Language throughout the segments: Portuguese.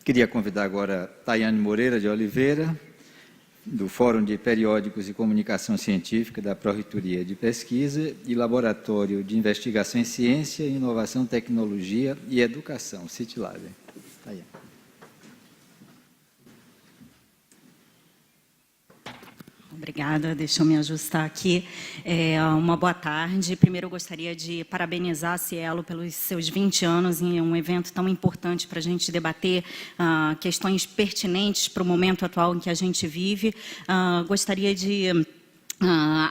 Queria convidar agora Tayane Moreira de Oliveira, do Fórum de Periódicos e Comunicação Científica da Pró-Reitoria de Pesquisa e Laboratório de Investigação em Ciência, Inovação, Tecnologia e Educação, CITLAB. Tayane. Obrigada, deixa eu me ajustar aqui. Uma boa tarde. Primeiro, eu gostaria de parabenizar a Cielo pelos seus 20 anos em um evento tão importante para a gente debater questões pertinentes para o momento atual em que a gente vive. Gostaria de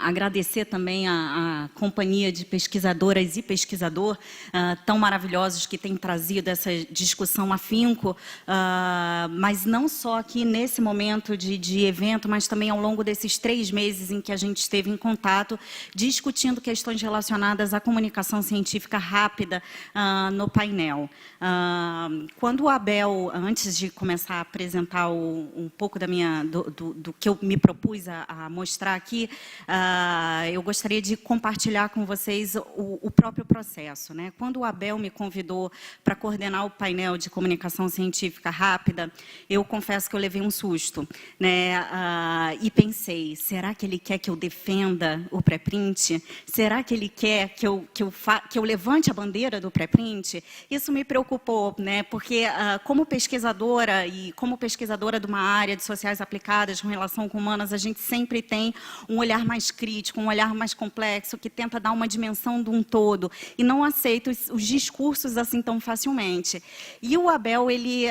agradecer também a companhia de pesquisadoras e pesquisador tão maravilhosos que têm trazido essa discussão afinco, mas não só aqui nesse momento de evento, mas também ao longo desses 3 meses em que a gente esteve em contato, discutindo questões relacionadas à comunicação científica rápida no painel. Quando o Abel, antes de começar a apresentar um pouco do que eu me propus a mostrar aqui, eu gostaria de compartilhar com vocês o próprio processo, né? Quando o Abel me convidou para coordenar o painel de comunicação científica rápida, eu confesso que eu levei um susto, né? E pensei, será que ele quer que eu defenda o pré-print? Será que ele quer que eu levante a bandeira do pré-print? Isso me preocupou, né? Porque como pesquisadora de uma área de sociais aplicadas com relação com humanas, a gente sempre tem um olhar mais crítico, um olhar mais complexo, que tenta dar uma dimensão de um todo, e não aceita os discursos assim tão facilmente. E o Abel, ele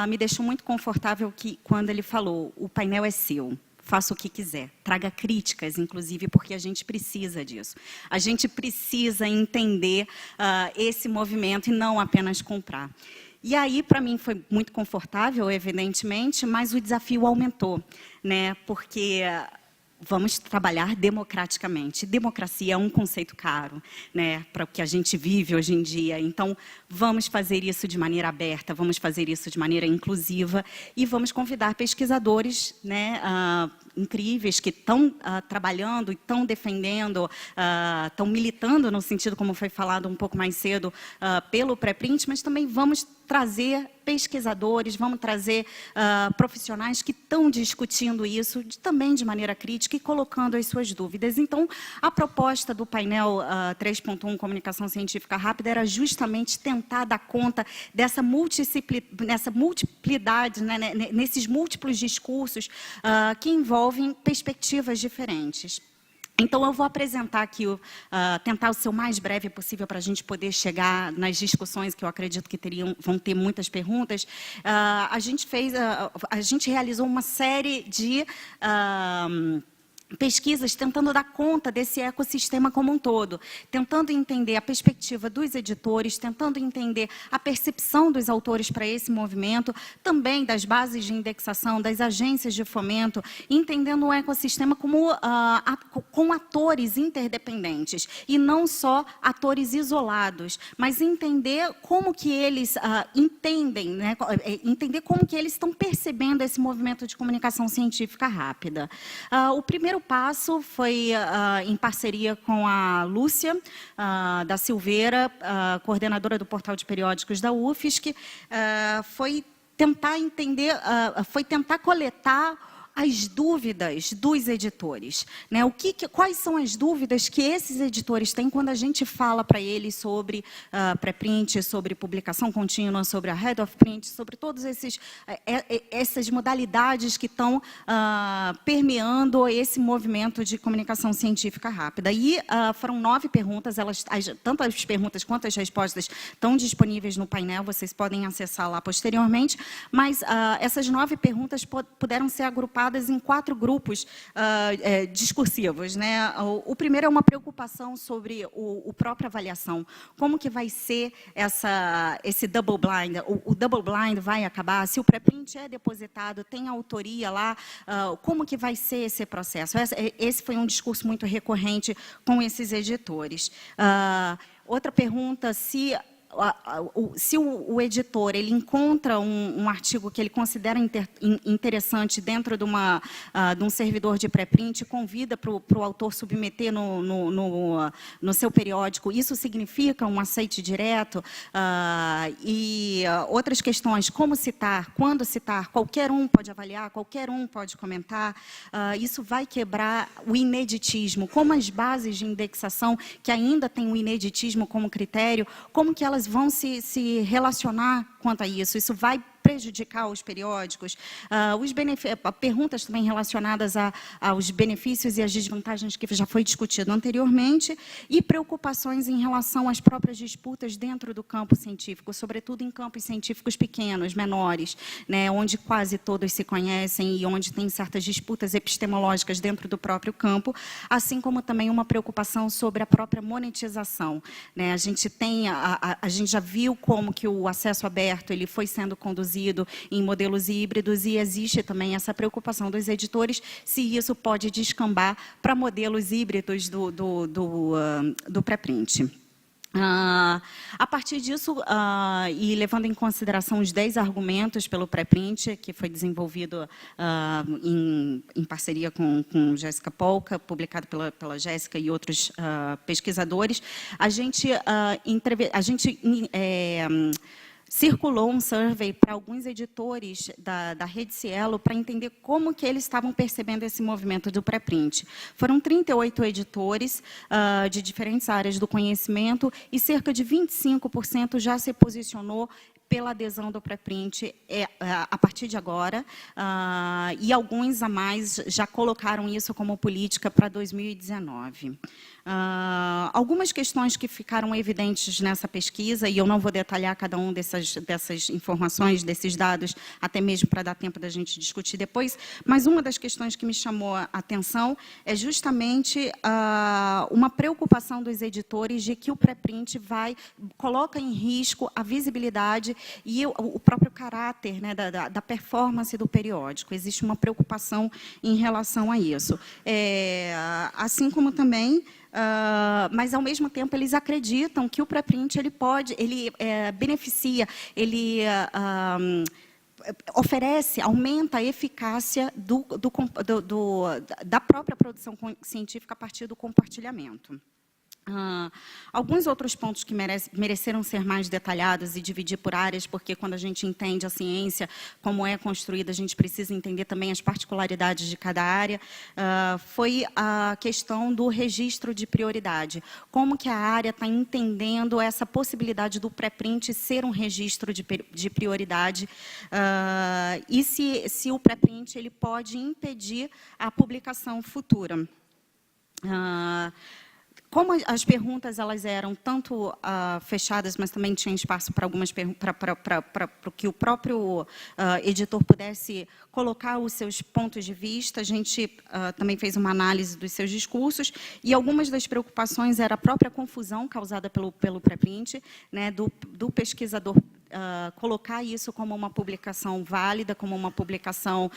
me deixou muito confortável quando ele falou, o painel é seu. Faça o que quiser, traga críticas, inclusive, porque a gente precisa disso. A gente precisa entender esse movimento e não apenas comprar. E aí, para mim, foi muito confortável, evidentemente, mas o desafio aumentou, né? Porque vamos trabalhar democraticamente. Democracia é um conceito caro, né, para o que a gente vive hoje em dia. Então, vamos fazer isso de maneira aberta, vamos fazer isso de maneira inclusiva e vamos convidar pesquisadores, né, incríveis que estão trabalhando e estão defendendo, estão militando no sentido, como foi falado um pouco mais cedo, pelo pré-print, mas também vamos trazer pesquisadores, vamos trazer profissionais que estão discutindo isso também de maneira crítica e colocando as suas dúvidas. Então, a proposta do painel 3.1 Comunicação Científica Rápida era justamente tentar dar conta dessa multiplicidade, né, nesses múltiplos discursos que envolvem perspectivas diferentes. Então, eu vou apresentar aqui, tentar ser o mais breve possível para a gente poder chegar nas discussões que eu acredito que vão ter muitas perguntas. A gente realizou uma série de pesquisas tentando dar conta desse ecossistema como um todo, tentando entender a perspectiva dos editores, tentando entender a percepção dos autores para esse movimento, também das bases de indexação, das agências de fomento, entendendo o ecossistema como com atores interdependentes, e não só atores isolados, mas entender como que eles entendem, né, entender como que eles estão percebendo esse movimento de comunicação científica rápida. O primeiro passo foi em parceria com a Lúcia da Silveira, coordenadora do Portal de Periódicos da UFSC, foi tentar entender, foi tentar coletar as dúvidas dos editores, né? Quais são as dúvidas que esses editores têm quando a gente fala para eles sobre pré-print, sobre publicação contínua, sobre a head of print, sobre todas essas modalidades que estão permeando esse movimento de comunicação científica rápida. E foram 9 perguntas, tanto as perguntas quanto as respostas estão disponíveis no painel, vocês podem acessar lá posteriormente, mas essas 9 perguntas puderam ser agrupadas em 4 grupos discursivos, né? O primeiro é uma preocupação sobre a própria avaliação. Como que vai ser esse double blind? O double blind vai acabar? Se o pré-print é depositado, tem autoria lá, como que vai ser esse processo? Esse foi um discurso muito recorrente com esses editores. Outra pergunta, se se o editor ele encontra um artigo que ele considera interessante dentro de um servidor de pré-print, convida para o autor submeter no seu periódico, isso significa um aceite direto? E outras questões, como citar, quando citar, qualquer um pode avaliar, qualquer um pode comentar, isso vai quebrar o ineditismo, como as bases de indexação, que ainda tem o ineditismo como critério, como que elas vão se relacionar quanto a isso? Isso vai prejudicar os periódicos? Perguntas também relacionadas aos benefícios e às desvantagens que já foi discutido anteriormente, e preocupações em relação às próprias disputas dentro do campo científico, sobretudo em campos científicos pequenos, menores, né, onde quase todos se conhecem e onde tem certas disputas epistemológicas dentro do próprio campo, assim como também uma preocupação sobre a própria monetização, né? A gente já viu como que o acesso aberto ele foi sendo conduzido em modelos híbridos, e existe também essa preocupação dos editores se isso pode descambar para modelos híbridos do pré-print. A partir disso, e levando em consideração os 10 argumentos pelo pré-print, que foi desenvolvido em parceria com Jéssica Polka, publicado pela Jéssica e outros pesquisadores, a gente circulou um survey para alguns editores da Rede Cielo para entender como que eles estavam percebendo esse movimento do pré-print. Foram 38 editores de diferentes áreas do conhecimento, e cerca de 25% já se posicionou pela adesão do pré-print a partir de agora, e alguns a mais já colocaram isso como política para 2019. Algumas questões que ficaram evidentes nessa pesquisa, e eu não vou detalhar cada um dessas informações, desses dados, até mesmo para dar tempo da gente discutir depois, mas uma das questões que me chamou a atenção é justamente uma preocupação dos editores de que o pré-print coloca em risco a visibilidade e o próprio caráter, né, da performance do periódico. Existe uma preocupação em relação a isso. Assim como também, mas, ao mesmo tempo, eles acreditam que o pré-print ele beneficia, ele oferece, aumenta a eficácia da própria produção científica a partir do compartilhamento. Alguns outros pontos que mereceram ser mais detalhados e dividir por áreas, porque quando a gente entende a ciência, como é construída, a gente precisa entender também as particularidades de cada área, foi a questão do registro de prioridade. Como que a área está entendendo essa possibilidade do pré-print ser um registro de prioridade, e se o pré-print ele pode impedir a publicação futura. Como as perguntas elas eram tanto fechadas, mas também tinha espaço para algumas para que o próprio editor pudesse colocar os seus pontos de vista, a gente também fez uma análise dos seus discursos, e algumas das preocupações era a própria confusão causada pelo pré-print, né, do pesquisador colocar isso como uma publicação válida, como uma publicação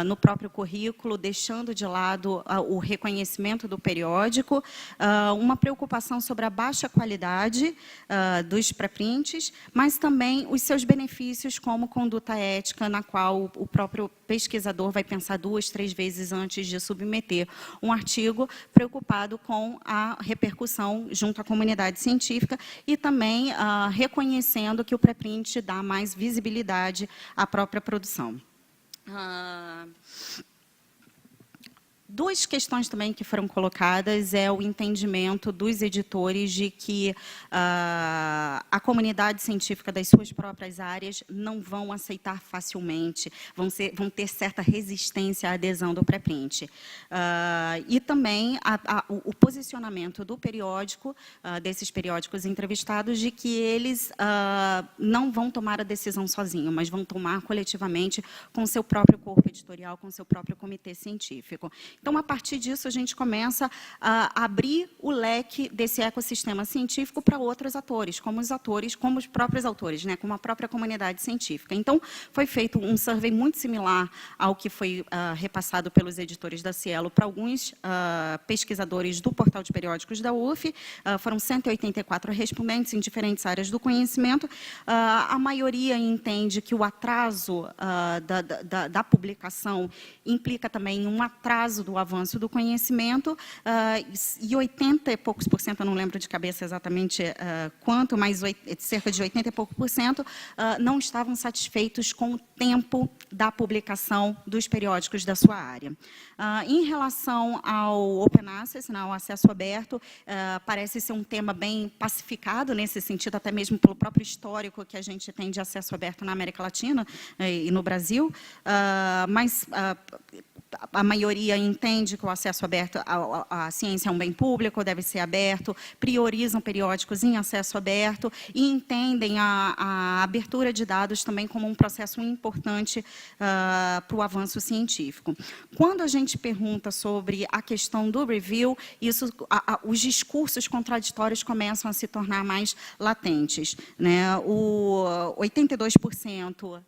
no próprio currículo, deixando de lado o reconhecimento do periódico, uma preocupação sobre a baixa qualidade dos pré-prints, mas também os seus benefícios como conduta ética, na qual o próprio pesquisador vai pensar 2, 3 vezes antes de submeter um artigo, preocupado com a repercussão junto à comunidade científica, e também reconhecendo que o pré-print dá mais visibilidade à própria produção. Duas questões também que foram colocadas é o entendimento dos editores de que a comunidade científica das suas próprias áreas não vão aceitar facilmente, vão ter certa resistência à adesão do pré-print. E também o posicionamento do periódico, desses periódicos entrevistados, de que eles não vão tomar a decisão sozinhos, mas vão tomar coletivamente com o seu próprio corpo editorial, com o seu próprio comitê científico. Então, a partir disso, a gente começa a abrir o leque desse ecossistema científico para outros atores, como os próprios autores, né, como a própria comunidade científica. Então, foi feito um survey muito similar ao que foi repassado pelos editores da Cielo para alguns pesquisadores do portal de periódicos da UF. Foram 184 respondentes em diferentes áreas do conhecimento. A maioria entende que o atraso da publicação implica também um atraso do avanço do conhecimento, e 80 e poucos por cento, eu não lembro de cabeça exatamente quanto, mas cerca de 80 e pouco por cento, não estavam satisfeitos com o tempo da publicação dos periódicos da sua área. Em relação ao Open Access, ao acesso aberto, parece ser um tema bem pacificado nesse sentido, até mesmo pelo próprio histórico que a gente tem de acesso aberto na América Latina e no Brasil, mas a maioria entende que o acesso aberto à ciência é um bem público, deve ser aberto, priorizam periódicos em acesso aberto e entendem a abertura de dados também como um processo importante para o avanço científico. Quando a gente pergunta sobre a questão do review, os discursos contraditórios começam a se tornar mais latentes, né? O 82%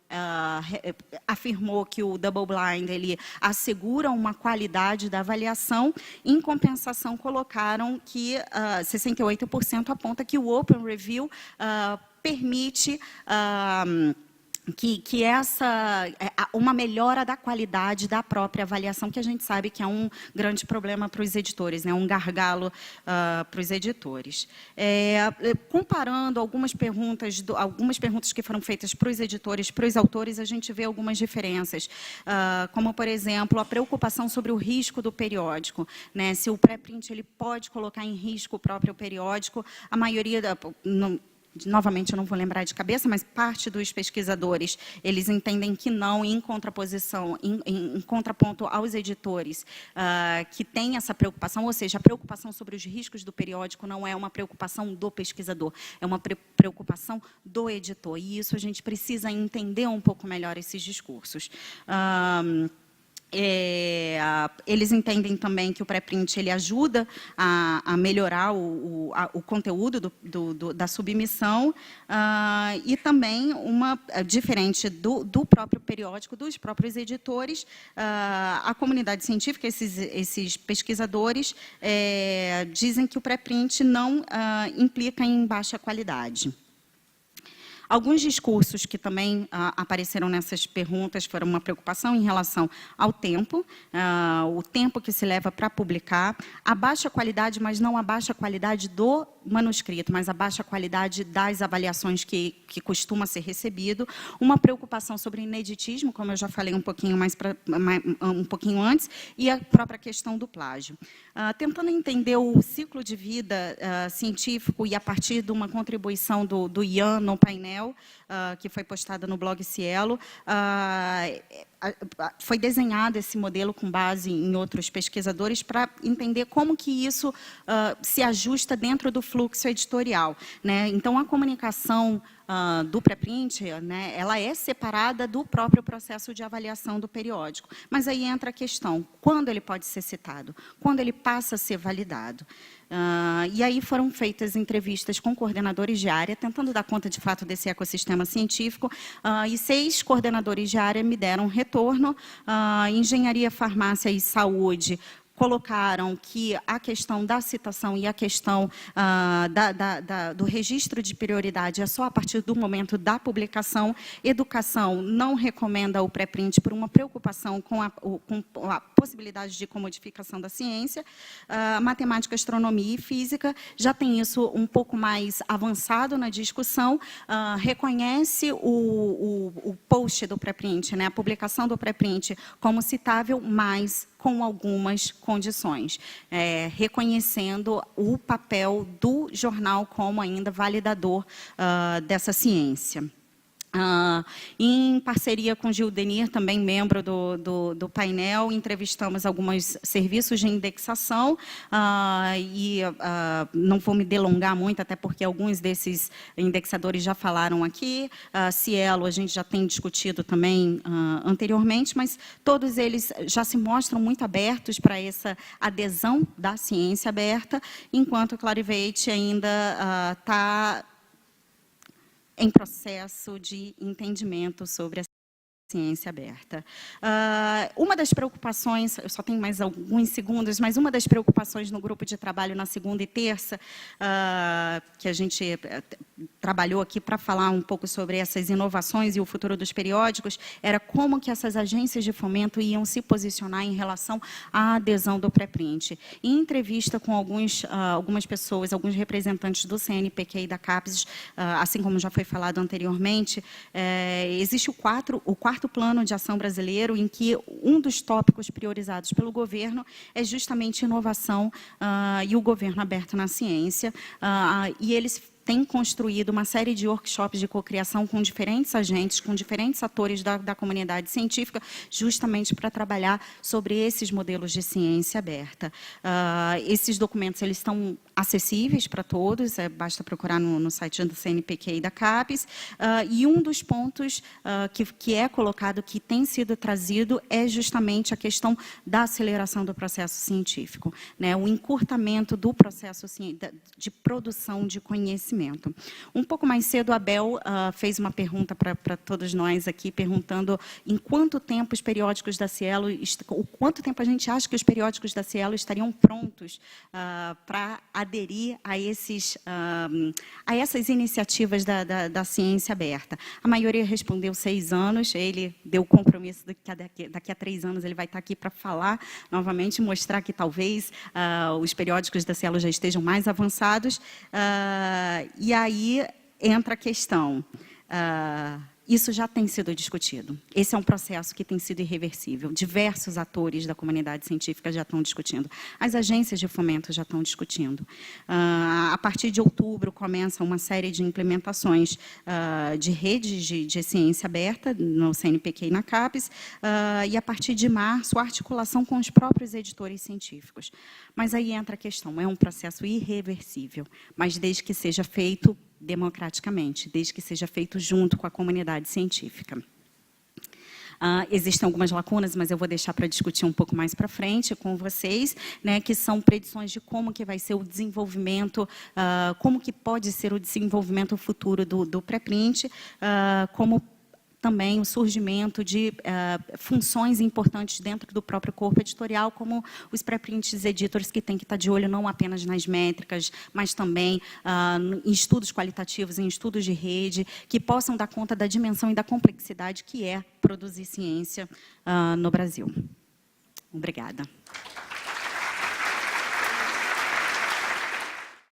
afirmou que o double blind ele assegura uma qualidade da avaliação. Em compensação, colocaram que 68% aponta que o Open Review permite que uma melhora da qualidade da própria avaliação, que a gente sabe que é um grande problema para os editores, né, um gargalo para os editores. Comparando algumas perguntas que foram feitas para os editores, para os autores, a gente vê algumas diferenças, como, por exemplo, a preocupação sobre o risco do periódico, né, se o pré-print ele pode colocar em risco o próprio periódico. A maioria novamente, eu não vou lembrar de cabeça, mas parte dos pesquisadores, eles entendem que não, em contraposição, em contraponto aos editores, que têm essa preocupação, ou seja, a preocupação sobre os riscos do periódico não é uma preocupação do pesquisador, é uma preocupação do editor, e isso a gente precisa entender um pouco melhor esses discursos. Eles entendem também que o pré-print ele ajuda a melhorar o conteúdo da submissão, e também, diferente do próprio periódico, dos próprios editores, a comunidade científica, esses pesquisadores, dizem que o pré-print não implica em baixa qualidade. Alguns discursos que também apareceram nessas perguntas foram uma preocupação em relação ao tempo, o tempo que se leva para publicar, a baixa qualidade, mas não a baixa qualidade do manuscrito, mas a baixa qualidade das avaliações que costuma ser recebido, uma preocupação sobre ineditismo, como eu já falei um pouquinho antes, e a própria questão do plágio. Tentando entender o ciclo de vida científico e a partir de uma contribuição do Ian no painel, que foi postada no blog Cielo, foi desenhado esse modelo com base em outros pesquisadores para entender como que isso se ajusta dentro do fluxo editorial, né? Então, a comunicação do pré-print, né, ela é separada do próprio processo de avaliação do periódico. Mas aí entra a questão, quando ele pode ser citado? Quando ele passa a ser validado? E aí foram feitas entrevistas com coordenadores de área, tentando dar conta, de fato, desse ecossistema científico, e 6 coordenadores de área me deram retorno. Engenharia, farmácia e saúde colocaram que a questão da citação e a questão do registro de prioridade é só a partir do momento da publicação. Educação não recomenda o pré-print por uma preocupação com a possibilidade de comodificação da ciência. Matemática, astronomia e física já tem isso um pouco mais avançado na discussão, reconhece o post do pré-print, né, a publicação do pré-print como citável, mas com algumas condições, reconhecendo o papel do jornal como ainda validador dessa ciência. Em parceria com Gil Denir, também membro do painel, entrevistamos alguns serviços de indexação, não vou me delongar muito, até porque alguns desses indexadores já falaram aqui. Cielo, a gente já tem discutido também anteriormente, mas todos eles já se mostram muito abertos para essa adesão da ciência aberta, enquanto o Clarivate ainda está em processo de entendimento sobre a ciência aberta. Uma das preocupações, eu só tenho mais alguns segundos, mas uma das preocupações no grupo de trabalho na segunda e terça, que a gente trabalhou aqui para falar um pouco sobre essas inovações e o futuro dos periódicos, era como que essas agências de fomento iam se posicionar em relação à adesão do pré-print. Em entrevista com algumas pessoas, alguns representantes do CNPq e da CAPES, assim como já foi falado anteriormente, existe o quarto plano de ação brasileiro, em que um dos tópicos priorizados pelo governo é justamente inovação e o governo aberto na ciência, e eles tem construído uma série de workshops de cocriação com diferentes agentes, com diferentes atores da comunidade científica, justamente para trabalhar sobre esses modelos de ciência aberta. Esses documentos eles estão acessíveis para todos, basta procurar no site do CNPq e da CAPES, e um dos pontos que é colocado, que tem sido trazido, é justamente a questão da aceleração do processo científico, né? O encurtamento do processo de produção de conhecimento. Um pouco mais cedo, a Bel fez uma pergunta para todos nós aqui, perguntando em quanto tempo os periódicos da Cielo, quanto tempo a gente acha que os periódicos da Cielo estariam prontos para aderir a essas iniciativas da ciência aberta. A maioria respondeu 6 anos, ele deu o compromisso de que daqui a 3 anos ele vai estar aqui para falar novamente, mostrar que talvez os periódicos da Cielo já estejam mais avançados. E aí entra a questão, isso já tem sido discutido. Esse é um processo que tem sido irreversível. Diversos atores da comunidade científica já estão discutindo. As agências de fomento já estão discutindo. A partir de outubro, começa uma série de implementações de redes de ciência aberta no CNPq e na CAPES, e, a partir de março, a articulação com os próprios editores científicos. Mas aí entra a questão, é um processo irreversível, mas desde que seja feito democraticamente, desde que seja feito junto com a comunidade científica. Existem algumas lacunas, mas eu vou deixar para discutir um pouco mais para frente com vocês, né, que são predições de como que vai ser o desenvolvimento, como que pode ser o desenvolvimento futuro do pré-print, como também o surgimento de funções importantes dentro do próprio corpo editorial, como os pré-prints editors, que tem que estar de olho não apenas nas métricas, mas também em estudos qualitativos, em estudos de rede, que possam dar conta da dimensão e da complexidade que é produzir ciência no Brasil. Obrigada.